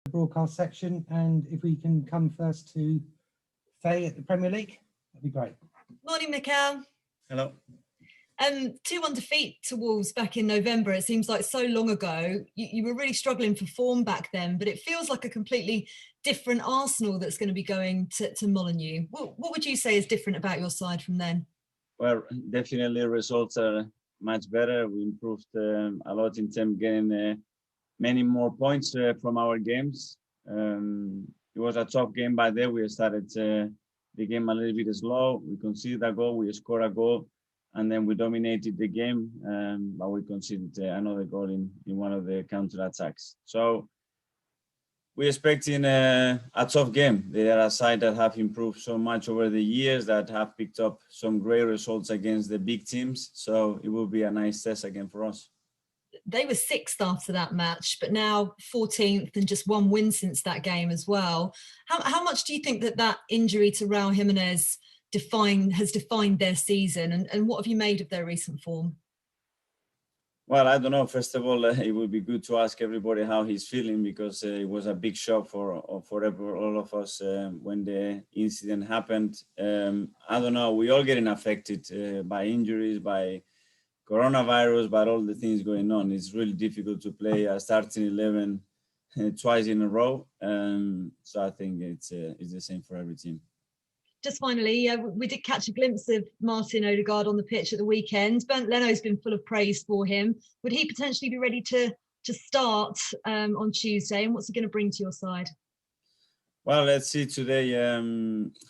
broadcast section, and if we can come first to Faye at the Premier League, that'd be great. Morning, Mikel. Hello. 2-1 defeat to Wolves back in November. It seems like so long ago. You were really struggling for form back then, but it feels like a completely different Arsenal that's going to be going to Molineux. What would you say is different about your side from then? Well, definitely results are much better. We improved a lot in terms of getting many more points from our games. It was a tough game by then. We started the game a little bit slow. We conceded a goal, we scored a goal, and then we dominated the game, but we conceded another goal in one of the counter-attacks. So we're expecting a tough game. They are a side that have improved so much over the years, that have picked up some great results against the big teams. So it will be a nice test again for us. They were 6th after that match, but now 14th and just one win since that game as well. How much do you think that injury to Raul Jimenez has defined their season, and what have you made of their recent form? Well, I don't know. First of all, it would be good to ask everybody how he's feeling, because it was a big shock for all of us when the incident happened. I don't know. We're all getting affected by injuries, by coronavirus, by all the things going on. It's really difficult to play a starting 11 twice in a row. So I think it's the same for every team. Just finally, we did catch a glimpse of Martin Odegaard on the pitch at the weekend. Bernd Leno's been full of praise for him. Would he potentially be ready to start on Tuesday? And what's he going to bring to your side? Well, let's see today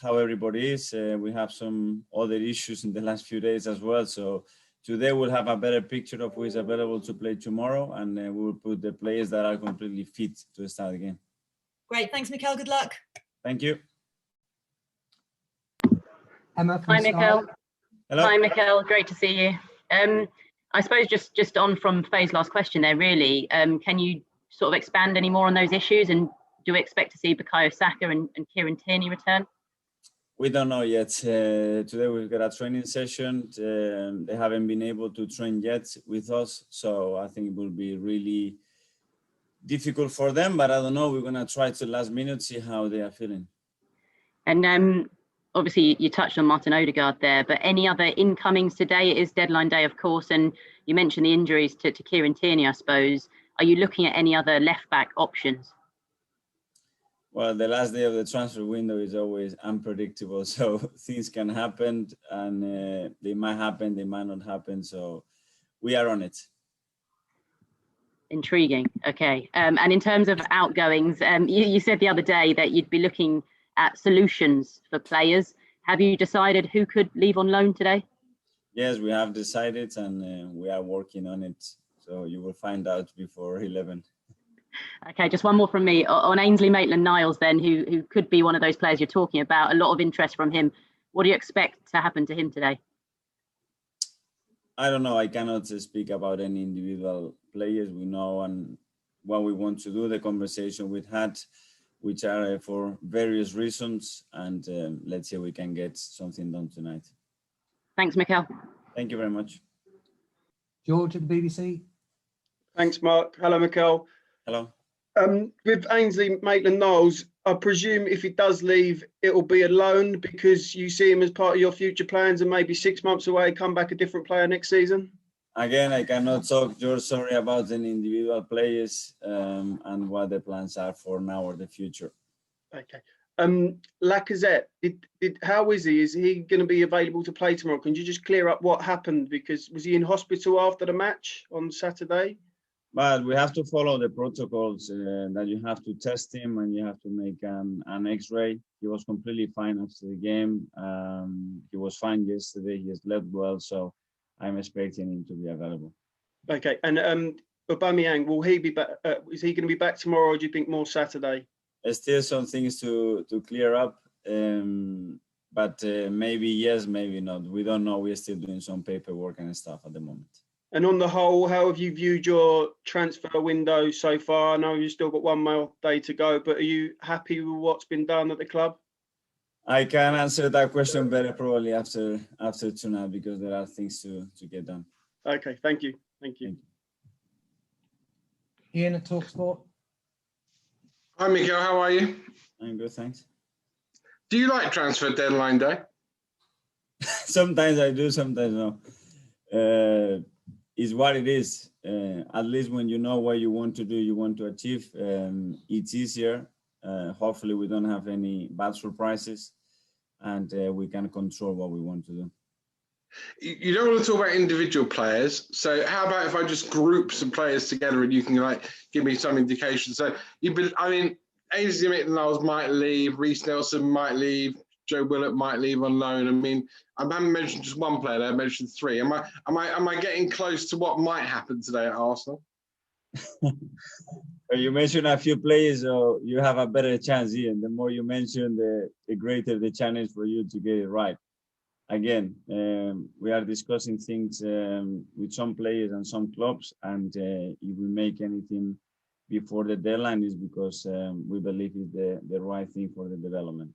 how everybody is. We have some other issues in the last few days as well. So today we'll have a better picture of who is available to play tomorrow, and we will put the players that are completely fit to start the game. Great. Thanks, Mikel. Good luck. Thank you. Emma, hi, Mikel. Hello. Hi, Mikel. Great to see you. I suppose just on from Faye's last question there, really, can you sort of expand any more on those issues? And do we expect to see Bukayo Saka and Kieran Tierney return? We don't know yet. Today we've got a training session. They haven't been able to train yet with us. So I think it will be really difficult for them, but I don't know. We're going to try to last minute, see how they are feeling. And obviously, you touched on Martin Odegaard there, but any other incomings today? It is deadline day, of course, and you mentioned the injuries to Kieran Tierney, I suppose. Are you looking at any other left-back options? Well, the last day of the transfer window is always unpredictable, so things can happen, and they might happen, they might not happen, so we are on it. Intriguing. Okay. And in terms of outgoings, you said the other day that you'd be looking at solutions for players. Have you decided who could leave on loan today? Yes, we have decided, and we are working on it. So you will find out before 11. Okay, just one more from me. On Ainsley Maitland-Niles then, who could be one of those players you're talking about, a lot of interest from him. What do you expect to happen to him today? I don't know. I cannot speak about any individual players. We know and what we want to do, the conversation we've had, which are for various reasons, and let's see if we can get something done tonight. Thanks, Mikel. Thank you very much. George at the BBC. Thanks, Mark. Hello, Mikel. Hello. With Ainsley Maitland-Niles, I presume if he does leave, it will be a loan because you see him as part of your future plans, and maybe 6 months away, come back a different player next season? Again, I cannot talk, George. Sorry about any individual players and what the plans are for now or the future. Okay. Lacazette, how is he? Is he going to be available to play tomorrow? Can you just clear up what happened? Because was he in hospital after the match on Saturday? But we have to follow the protocols that you have to test him and you have to make an X-ray. He was completely fine after the game. He was fine yesterday. He has slept well, so I'm expecting him to be available. Okay, and Aubameyang, will he be back? Is he going to be back tomorrow, or do you think more Saturday? There's still some things to clear up, but maybe yes, maybe not. We don't know. We're still doing some paperwork and stuff at the moment. And on the whole, how have you viewed your transfer window so far? I know you've still got one more day to go, but are you happy with what's been done at the club? I can answer that question better probably after tonight, because there are things to get done. Okay, thank you. Thank you. Ian at TalkSport. Hi, Mikel. How are you? I'm good, thanks. Do you like transfer deadline day? Sometimes I do, sometimes no. It's what it is. At least when you know what you want to do, you want to achieve, it's easier. Hopefully we don't have any bad surprises, and we can control what we want to do. You don't want to talk about individual players. So how about if I just group some players together and you can like give me some indication? So Ainsley Maitland-Niles might leave, Reece Nelson might leave, Joe Willock might leave on loan. I mean, I haven't mentioned just one player there, I mentioned three. Am I getting close to what might happen today at Arsenal? You mentioned a few players, so you have a better chance, Ian. The more you mention, the greater the challenge for you to get it right. Again, we are discussing things with some players and some clubs, and if we make anything before the deadline, is because we believe it's the right thing for the development.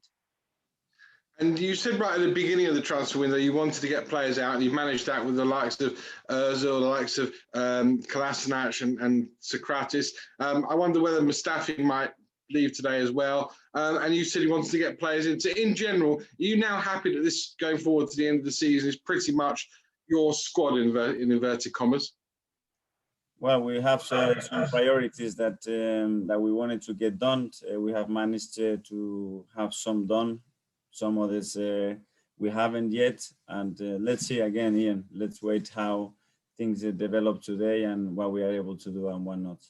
And you said right at the beginning of the transfer window you wanted to get players out, and you've managed that with the likes of Ozil, the likes of Kolasinac and Socrates. I wonder whether Mustafi might leave today as well. And you said you wanted to get players in. So in general, are you now happy that this going forward to the end of the season is pretty much your squad in inverted commas? Well, we have some priorities that we wanted to get done. We have managed to have some done. Some others we haven't yet. And let's see again, Ian. Let's wait how things develop today and what we are able to do and what not.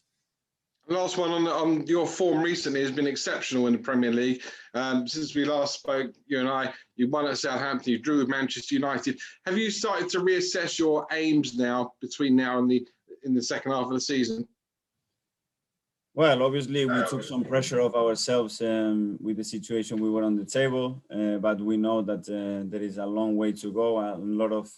Last one on your form recently has been exceptional in the Premier League. Since we last spoke, you and I, you won at Southampton, you drew with Manchester United. Have you started to reassess your aims now between now and in the second half of the season? Well, obviously we took some pressure off ourselves with the situation we were on the table, but we know that there is a long way to go, a lot of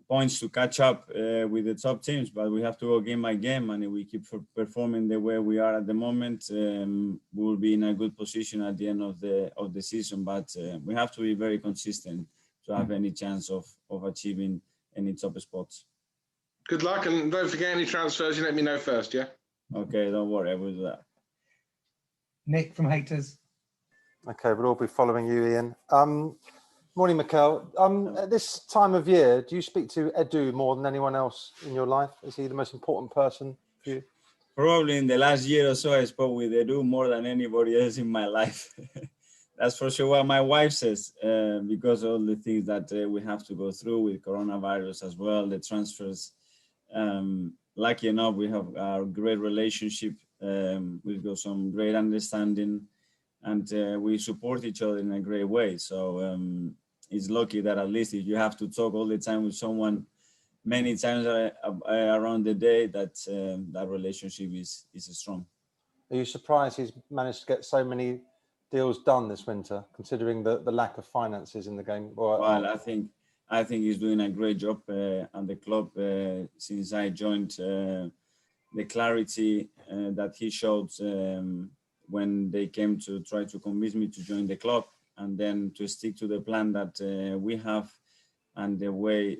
points to catch up with the top teams, but we have to go game by game, and if we keep performing the way we are at the moment, we will be in a good position at the end of the season. But we have to be very consistent to have any chance of achieving any top spots. Good luck, and don't forget any transfers. You let me know first, yeah. Okay, don't worry, I will do that. Nick from Haters. Okay, we'll all be following you, Ian. Morning, Mikel. At this time of year, do you speak to Edu more than anyone else in your life? Is he the most important person for you? Probably in the last year or so, I spoke with Edu more than anybody else in my life. That's for sure what my wife says, because of all the things that we have to go through with coronavirus as well, the transfers. Lucky enough, we have a great relationship. We've got some great understanding, and we support each other in a great way. So it's lucky that at least if you have to talk all the time with someone many times around the day, that that relationship is strong. Are you surprised he's managed to get so many deals done this winter, considering the lack of finances in the game? Well, I think he's doing a great job at the club since I joined. The clarity that he showed when they came to try to convince me to join the club, and then to stick to the plan that we have and the way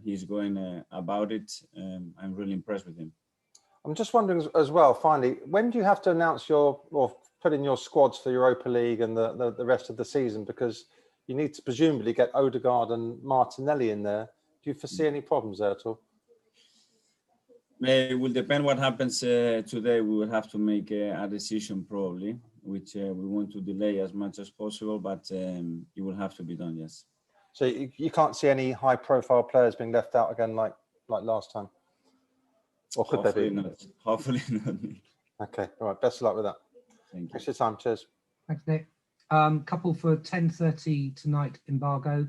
he's going about it, I'm really impressed with him. I'm just wondering as well, finally, when do you have to announce or put in your squads for Europa League and the rest of the season? Because you need to presumably get Odegaard and Martinelli in there. Do you foresee any problems there at all? It will depend what happens today. We will have to make a decision probably, which we want to delay as much as possible, but it will have to be done, yes. So you can't see any high-profile players being left out again like last time? Or could Hopefully they be? not. Hopefully not. Okay, all right. Best of luck with that. Thank you. Thanks for your time. Cheers. Thanks, Nick. Couple for 10:30 tonight, Embargo.